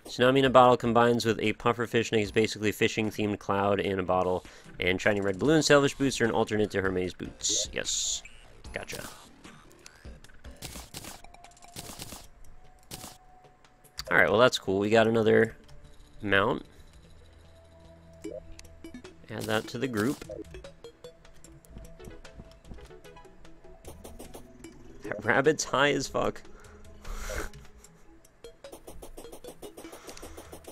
Tsunami in a bottle combines with a pufferfish and is basically fishing-themed cloud in a bottle. And shiny red balloon sailfish boots are an alternate to Hermes boots. Yes. Gotcha. Alright, well that's cool. We got another mount. Add that to the group. That rabbit's high as fuck.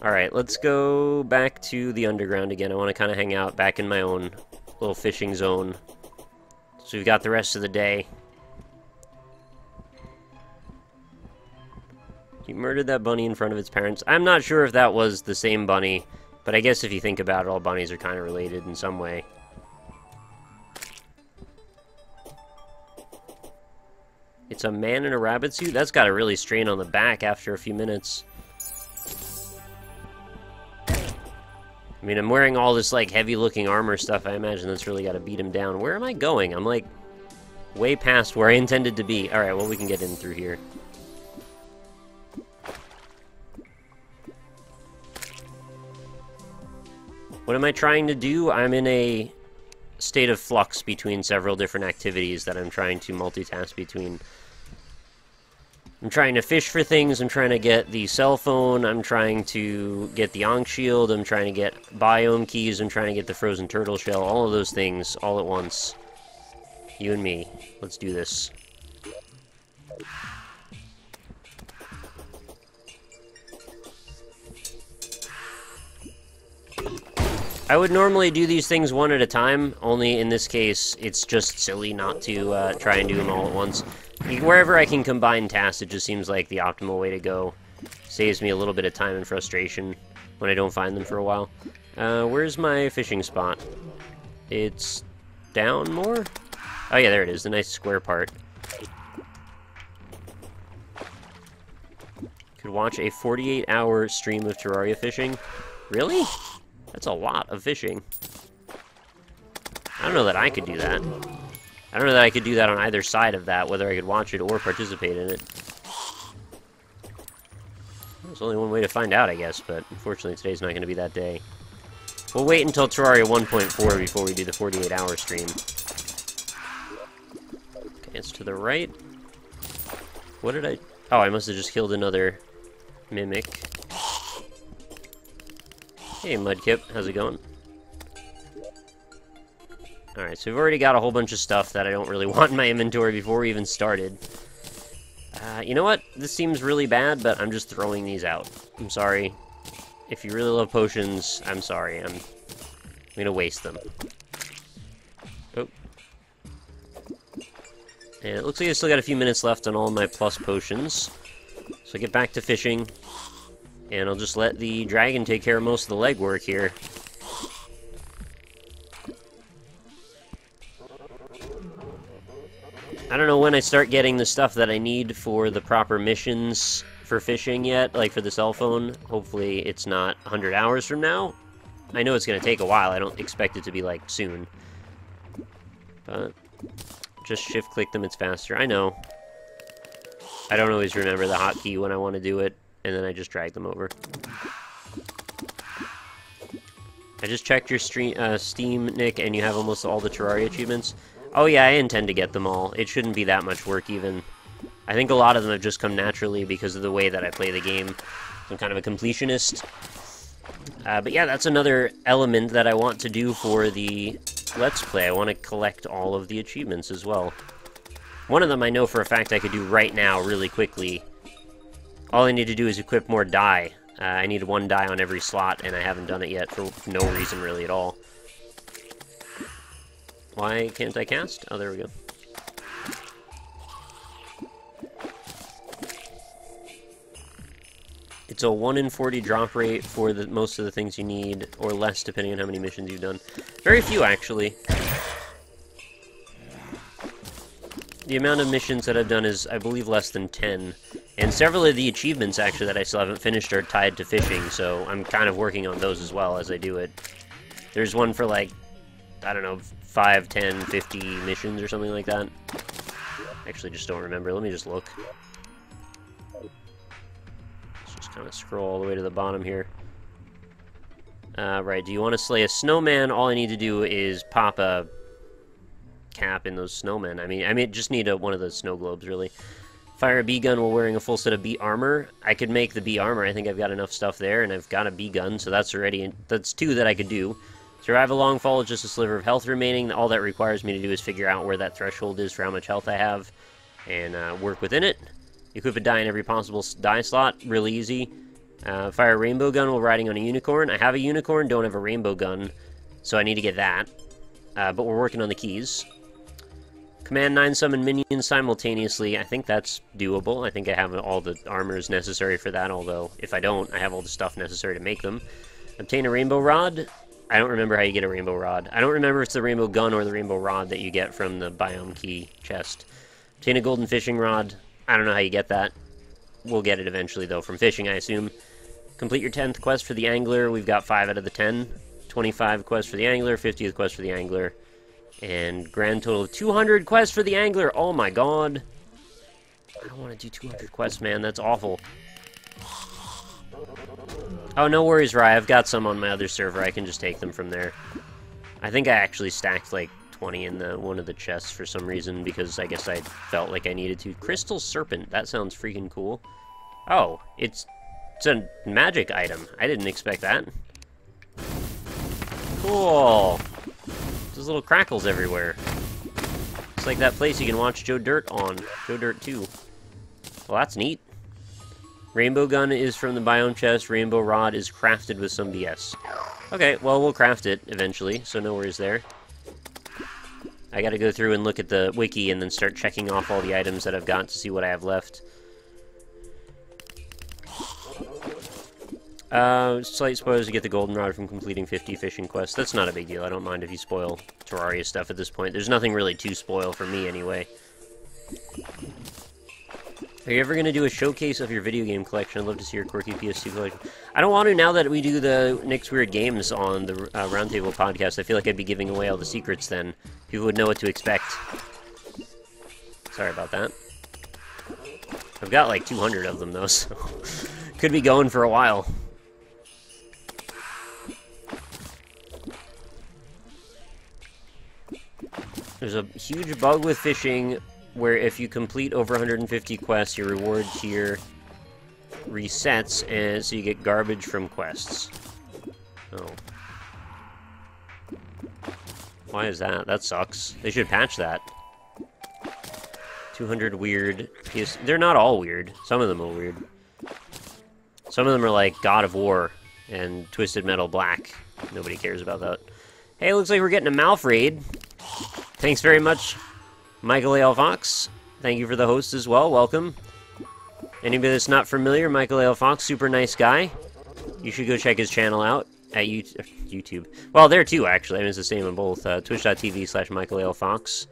Alright, let's go back to the underground again. I want to kind of hang out back in my own little fishing zone. So we've got the rest of the day. You murdered that bunny in front of its parents. I'm not sure if that was the same bunny, but I guess if you think about it, all bunnies are kind of related in some way. It's a man in a rabbit suit? That's got to really strain on the back after a few minutes. I mean, I'm wearing all this, like, heavy-looking armor stuff. I imagine that's really got to beat him down. Where am I going? I'm, like, way past where I intended to be. Alright, well, we can get in through here. What am I trying to do? I'm in a state of flux between several different activities that I'm trying to multitask between. I'm trying to fish for things, I'm trying to get the cell phone, I'm trying to get the Ankh shield, I'm trying to get biome keys, I'm trying to get the frozen turtle shell, all of those things all at once. You and me. Let's do this. I would normally do these things one at a time, only in this case, it's just silly not to try and do them all at once. Wherever I can combine tasks, it just seems like the optimal way to go. Saves me a little bit of time and frustration when I don't find them for a while. Where's my fishing spot? It's down more? Oh yeah, there it is, the nice square part. Could watch a 48-hour stream of Terraria fishing. Really? That's a lot of fishing. I don't know that I could do that. I don't know that I could do that on either side of that, whether I could watch it or participate in it. There's only one way to find out, I guess, but unfortunately today's not going to be that day. We'll wait until Terraria 1.4 before we do the 48-hour stream. Okay, it's to the right. What did I... Oh, I must have just killed another mimic. Hey, Mudkip, how's it going? Alright, so we've already got a whole bunch of stuff that I don't really want in my inventory before we even started. You know what? This seems really bad, but I'm just throwing these out. I'm sorry. If you really love potions, I'm sorry. I'm gonna waste them. Oh. And it looks like I still got a few minutes left on all my plus potions. So I get back to fishing. And I'll just let the dragon take care of most of the legwork here. I don't know when I start getting the stuff that I need for the proper missions for fishing yet, like for the cell phone. Hopefully it's not 100 hours from now. I know it's going to take a while. I don't expect it to be, like, soon. But just shift-click them, it's faster. I know. I don't always remember the hotkey when I want to do it. And then I just drag them over. I just checked your Steam, Nick, and you have almost all the Terraria achievements. Oh yeah, I intend to get them all. It shouldn't be that much work, even. I think a lot of them have just come naturally because of the way that I play the game. I'm kind of a completionist. But yeah, that's another element that I want to do for the Let's Play. I want to collect all of the achievements as well. One of them I know for a fact I could do right now really quickly. All I need to do is equip more dye. I need one dye on every slot, and I haven't done it yet for no reason really at all. Why can't I cast? Oh, there we go. It's a 1 in 40 drop rate for most of the things you need, or less depending on how many missions you've done. Very few, actually. The amount of missions that I've done is, I believe, less than 10. And several of the achievements, actually, that I still haven't finished are tied to fishing, so I'm kind of working on those as well as I do it. There's one for, like, I don't know, 5, 10, 50 missions or something like that. Actually, just don't remember. Let me just look. Let's just kind of scroll all the way to the bottom here. Right, do you want to slay a snowman? All I need to do is pop a cap in those snowmen. I mean, just need one of those snow globes, really. Fire a bee gun while wearing a full set of bee armor. I could make the bee armor. I think I've got enough stuff there, and I've got a bee gun, so that's that's 2 that I could do. Survive a long fall with just a sliver of health remaining. All that requires me to do is figure out where that threshold is for how much health I have, and work within it. Equip a die in every possible die slot. Really easy. Fire a rainbow gun while riding on a unicorn. I have a unicorn, don't have a rainbow gun, so I need to get that. But we're working on the keys. Command 9 summon minions simultaneously. I think that's doable. I think I have all the armors necessary for that, although if I don't, I have all the stuff necessary to make them. Obtain a rainbow rod. I don't remember how you get a rainbow rod. I don't remember if it's the rainbow gun or the rainbow rod that you get from the biome key chest. Obtain a golden fishing rod. I don't know how you get that. We'll get it eventually, though, from fishing, I assume. Complete your 10th quest for the angler. We've got 5 out of the 10. 25 quests for the angler, 50th quest for the angler. And grand total of 200 quests for the angler. Oh my god. I don't want to do 200 quests, man. That's awful. Oh, no worries, Rye. I've got some on my other server. I can just take them from there. I think I actually stacked like 20 in one of the chests for some reason, because I guess I felt like I needed to. Crystal Serpent. That sounds freaking cool. Oh, it's a magic item. I didn't expect that. Cool. There's little crackles everywhere. It's like that place you can watch Joe Dirt on. Joe Dirt 2. Well, that's neat. Rainbow gun is from the biome chest. Rainbow rod is crafted with some BS. Okay, well, we'll craft it eventually, so no worries there. I gotta go through and look at the wiki and then start checking off all the items that I've got to see what I have left. Slight spoilers to get the goldenrod from completing 50 fishing quests. That's not a big deal. I don't mind if you spoil Terraria stuff at this point. There's nothing really to spoil for me anyway. Are you ever going to do a showcase of your video game collection? I'd love to see your quirky PS2 collection. I don't want to now that we do the Nick's Weird Games on the Roundtable podcast. I feel like I'd be giving away all the secrets then. People would know what to expect. Sorry about that. I've got like 200 of them though, so could be going for a while. There's a huge bug with fishing where if you complete over 150 quests, your reward tier resets, and so you get garbage from quests. Oh. Why is that? That sucks. They should patch that. 200 weird PS... They're not all weird. Some of them are weird. Some of them are like God of War and Twisted Metal Black. Nobody cares about that. Hey, looks like we're getting a Malf raid. Thanks very much, Michael A. L. Fox. Thank you for the host as well. Welcome. Anybody that's not familiar, Michael A. L. Fox, super nice guy. You should go check his channel out at YouTube. Well, there too, actually. I mean, it's the same on both. Twitch.tv/Michael A. L. Fox.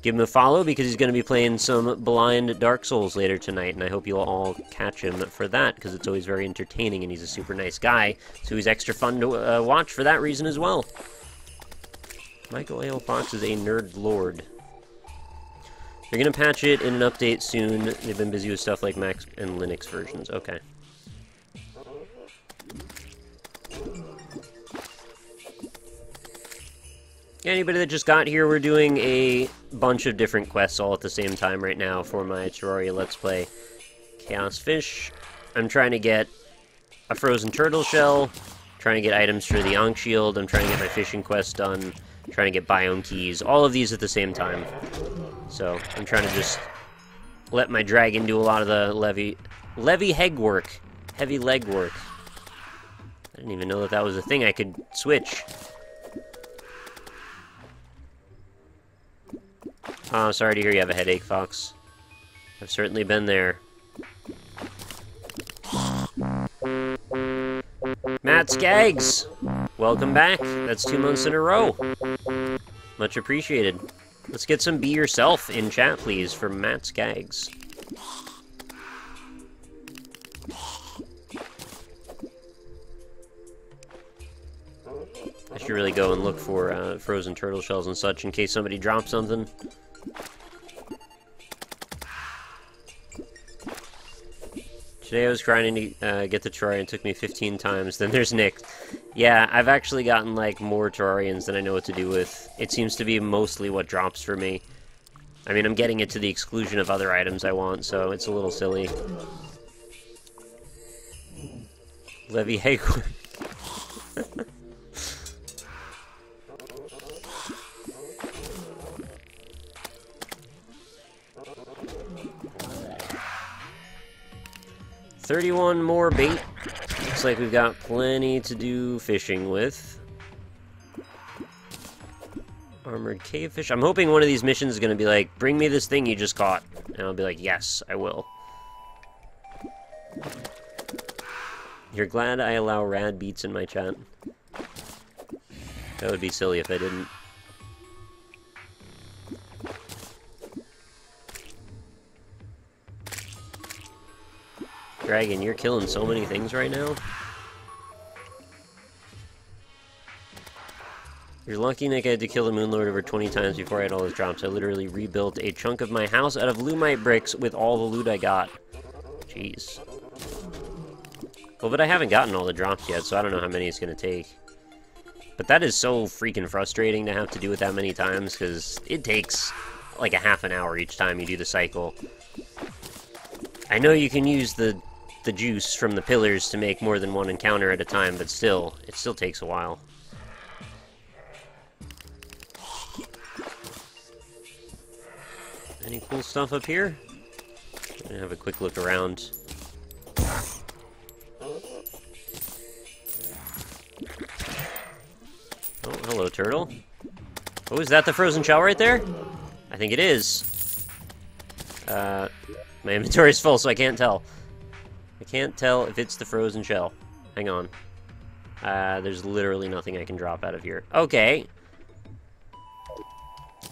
Give him a follow because he's going to be playing some blind Dark Souls later tonight, and I hope you'll all catch him for that because it's always very entertaining, and he's a super nice guy, so he's extra fun to watch for that reason as well. Michael A. L. Fox is a nerd lord. They're going to patch it in an update soon. They've been busy with stuff like Mac and Linux versions. Okay. Anybody that just got here, we're doing a bunch of different quests all at the same time right now for my Terraria Let's Play. Chaos Fish. I'm trying to get a frozen turtle shell. Trying to get items for the Ankh Shield. I'm trying to get my fishing quest done. Trying to get biome keys. All of these at the same time. So, I'm trying to just let my dragon do a lot of the levy heg work. Heavy leg work. I didn't even know that that was a thing I could switch. Oh, sorry to hear you have a headache, Fox. I've certainly been there. Matt Skaggs! Welcome back. That's 2 months in a row. Much appreciated. Let's get some Be Yourself in chat, please, for Matt Skaggs. I should really go and look for frozen turtle shells and such in case somebody drops something. Today I was trying to get the Terrarian. It took me 15 times. Then there's Nick. Yeah, I've actually gotten like more Terrarians than I know what to do with. It seems to be mostly what drops for me. I mean, I'm getting it to the exclusion of other items I want, so it's a little silly. Levy Hayward. $31 more bait. Looks like we've got plenty to do fishing with. Armored cavefish. I'm hoping one of these missions is going to be like, bring me this thing you just caught. And I'll be like, yes, I will. You're glad I allow rad beats in my chat? That would be silly if I didn't. Dragon, you're killing so many things right now. You're lucky, Nick. I had to kill the Moonlord over 20 times before I had all his drops. I literally rebuilt a chunk of my house out of Lumite bricks with all the loot I got. Jeez. Well, but I haven't gotten all the drops yet, so I don't know how many it's going to take. But that is so freaking frustrating to have to do it that many times, because it takes like a half an hour each time you do the cycle. I know you can use the juice from the pillars to make more than one encounter at a time, but still, it still takes a while. Any cool stuff up here? I'm gonna have a quick look around. Oh, hello, turtle. Oh, is that the frozen shell right there? I think it is. My inventory's full, so I can't tell. I can't tell if it's the frozen shell. Hang on. There's literally nothing I can drop out of here. Okay.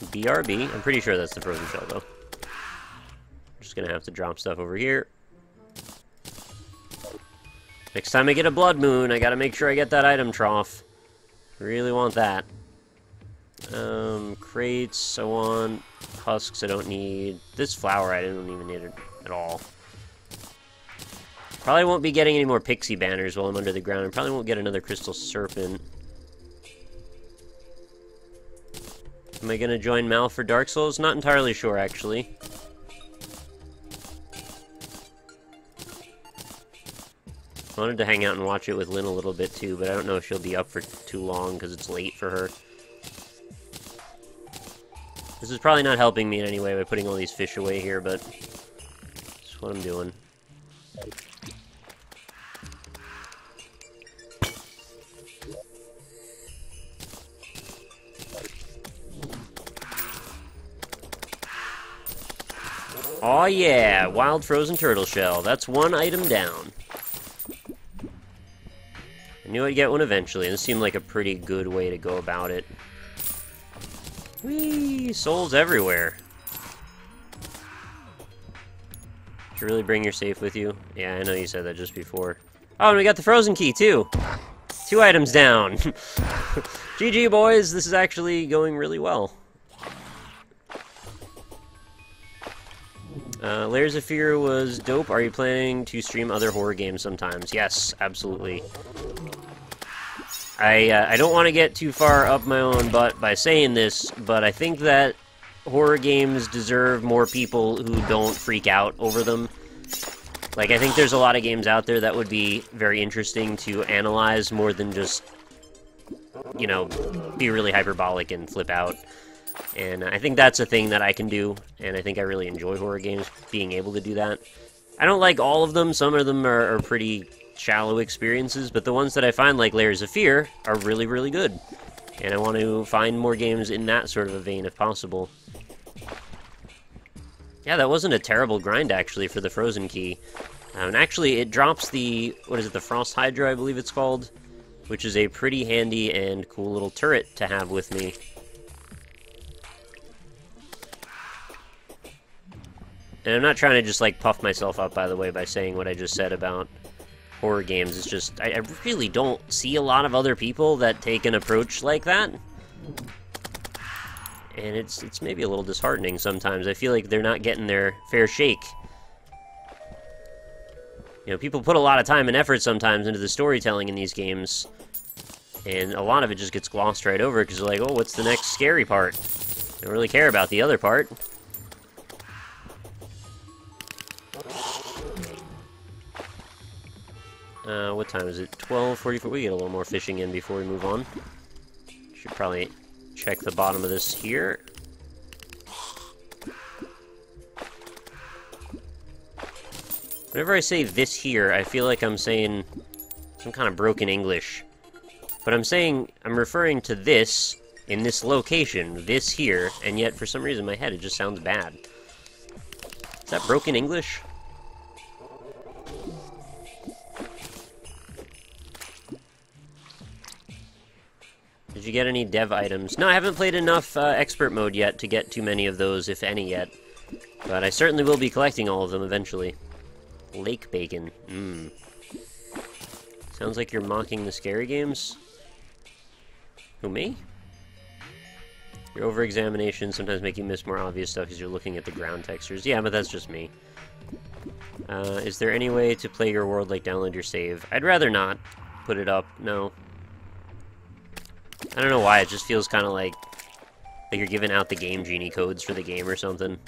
BRB. I'm pretty sure that's the frozen shell, though. I'm just gonna have to drop stuff over here. Next time I get a blood moon, I gotta make sure I get that item trough. Really want that. Crates, I want. Husks, I don't need. This flower, I don't even need it at all. Probably won't be getting any more pixie banners while I'm under the ground. I probably won't get another crystal serpent. Am I gonna join Mal for Dark Souls? Not entirely sure, actually. I wanted to hang out and watch it with Lynn a little bit too, but I don't know if she'll be up for too long because it's late for her. This is probably not helping me in any way by putting all these fish away here, but that's what I'm doing. Oh yeah, wild frozen turtle shell. That's one item down. I knew I'd get one eventually, and this seemed like a pretty good way to go about it. Whee! Souls everywhere. Should really bring your safe with you? Yeah, I know you said that just before. Oh, and we got the frozen key, too! 2 items down! GG, boys! This is actually going really well. Layers of Fear was dope. Are you planning to stream other horror games sometimes? Yes, absolutely. I don't want to get too far up my own butt by saying this, but I think that horror games deserve more people who don't freak out over them. Like, I think there's a lot of games out there that would be very interesting to analyze more than just, you know, be really hyperbolic and flip out. And I think that's a thing that I can do, and I think I really enjoy horror games, being able to do that. I don't like all of them. Some of them are pretty shallow experiences, but the ones that I find, like Layers of Fear, are really, really good. And I want to find more games in that sort of a vein if possible. Yeah, that wasn't a terrible grind, actually, for the Frozen Key. And actually, it drops the, what is it, the Frost Hydra, I believe it's called, which is a pretty handy and cool little turret to have with me. And I'm not trying to just, like, puff myself up, by the way, by saying what I just said about horror games. It's just, I really don't see a lot of other people that take an approach like that. And it's maybe a little disheartening sometimes. I feel like they're not getting their fair shake. You know, people put a lot of time and effort sometimes into the storytelling in these games, and a lot of it just gets glossed right over because they're like, oh, what's the next scary part? I don't really care about the other part. What time is it? 12:44. We get a little more fishing in before we move on. Should probably check the bottom of this here. Whenever I say this here, I feel like I'm saying some kind of broken English. But I'm referring to this in this location, this here, and yet for some reason in my head it just sounds bad. Is that broken English? Did you get any dev items? No, I haven't played enough expert mode yet to get too many of those, if any, yet. But I certainly will be collecting all of them eventually. Lake bacon. Mmm. Sounds like you're mocking the scary games. Who, me? Your over-examination sometimes make you miss more obvious stuff because you're looking at the ground textures. Yeah, but that's just me. Is there any way to play your world, like download your save? I'd rather not put it up, no. I don't know why, it just feels kind of like you're giving out the Game Genie codes for the game or something.